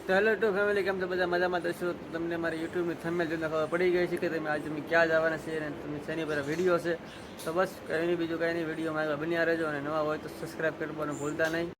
તો hello two family, કેમ તો બધા મજામાં થશો. તમને મારી યુટ્યુબની થંબનેલ જોઈને ખબર પડી ગઈ છે કે તમે આજે તમે ક્યાં જવાના છે અને તમે શેની પર વિડીયો છે. તો બસ કંઈ નહીં, બીજું કંઈ નહીં, વિડીયોમાં આગળ બન્યા રહેજો અને નવા હોય તો સબસ્ક્રાઈબ કરવાનું ભૂલતા નહીં.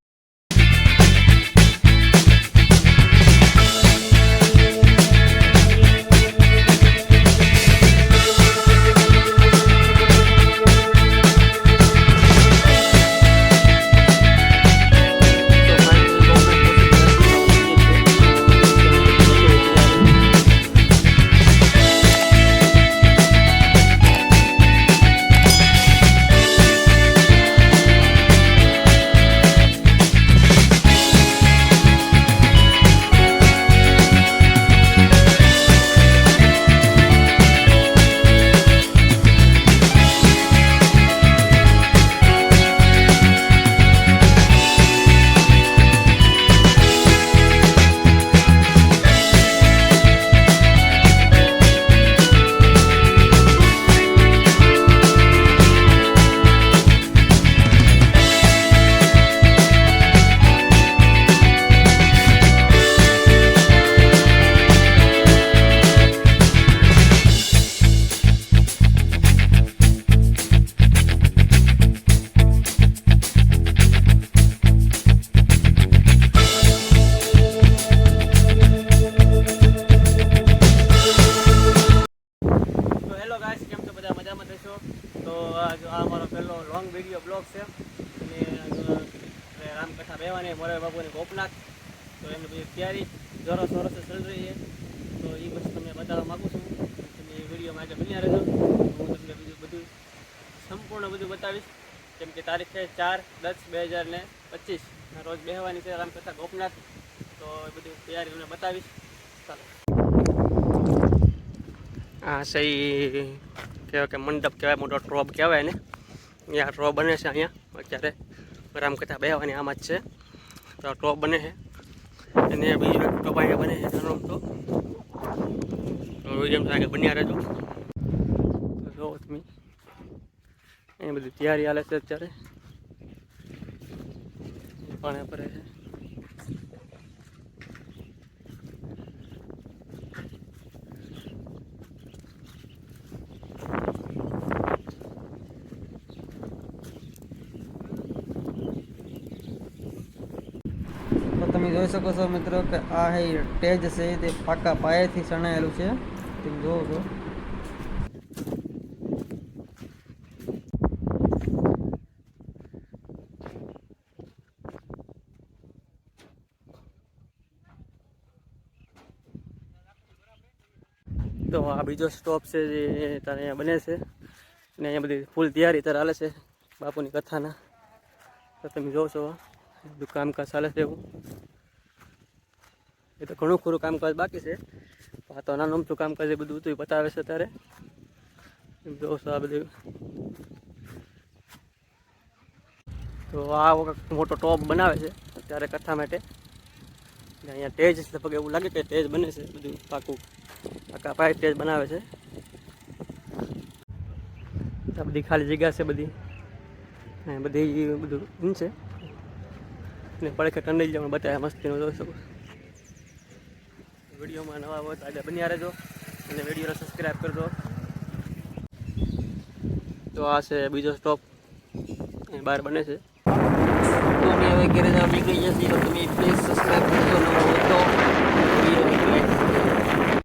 તો આ મારો પહેલો લોંગ વિડીયો બ્લોગ છે અને રામકથા બેવાની મોરારી બાપુની ગોપનાથ. તો એમની બધી તૈયારી જોરો શોરોસે ચાલી રહી છે. તો એ વસ્તુ તમને બતાવવા માગું છું. તમે વિડીયોમાં આગળ બન્યા રહેજો. હું તમને બીજું બધું સંપૂર્ણ બધું બતાવીશ. કેમ કે તારીખ છે 4/10/2025 રોજ બેહવાની છે રામકથા ગોપનાથ. તો એ બધી તૈયારી તમને બતાવીશ. ચાલો. હા, સહી કહેવાય કે મંડપ કહેવાય, મોટો ટ્રોબ કહેવાય ને. અહીંયા ટ્રોબ બને છે. અહીંયા અત્યારે રામકથા બેહવાની આમાં જ છે. તો આ ટ્રોબ બને છે અને બીજો ટ્રોબ અહીંયા બને છે નાનો તો જેમ આગળ બન્યા રહેજો. તો જોવો તમે, એ બધી તૈયારી હાલે છે અત્યારે. પાણી ભરે છે. તમે જોઈ શકો છો મિત્રો કે આ હે ટેજ છે તે પાકા પાયાથી સણાયેલું છે. તમે જોવો છો. તો આ બીજો સ્ટોપ છે જે તારે અહીંયા બને છે અને અહીંયા બધી ફૂલ તૈયારી તારે હાલે છે બાપુની કથાના. તો તમે જોવો છો બધું કામકાજ ચાલે છે એવું. એ તો ઘણું ખરું કામકાજ બાકી છે. આ તો નાનું અમથું કામકાજ એ બધું હતું બતાવે છે અત્યારે. જોવો છો આ બધું. તો આ મોટો ટોપ બનાવે છે અત્યારે કથા માટે. અહીંયા ટેજ લગભગ એવું લાગે કે ટેજ બને છે બધું પાકું પાકા પાય ટેજ બનાવે છે. આ બધી ખાલી જગ્યા છે બધી બધી બધું છે ને પડખે ટંડી જવાનું બતાવ્યા મસ્તીનું જોઈ શકો. વિડીયોમાં નવા હોય તો આજે બન્યા રહેજો અને વિડીયોને સબસ્ક્રાઈબ કરજો. તો આ છે બીજો સ્ટોપ અહીં બહાર બને છે. તો અમે હવે ઘરે જવા નીકળી જઈએ તો તમે પ્લીઝ સબસ્ક્રાઈબ કરજો.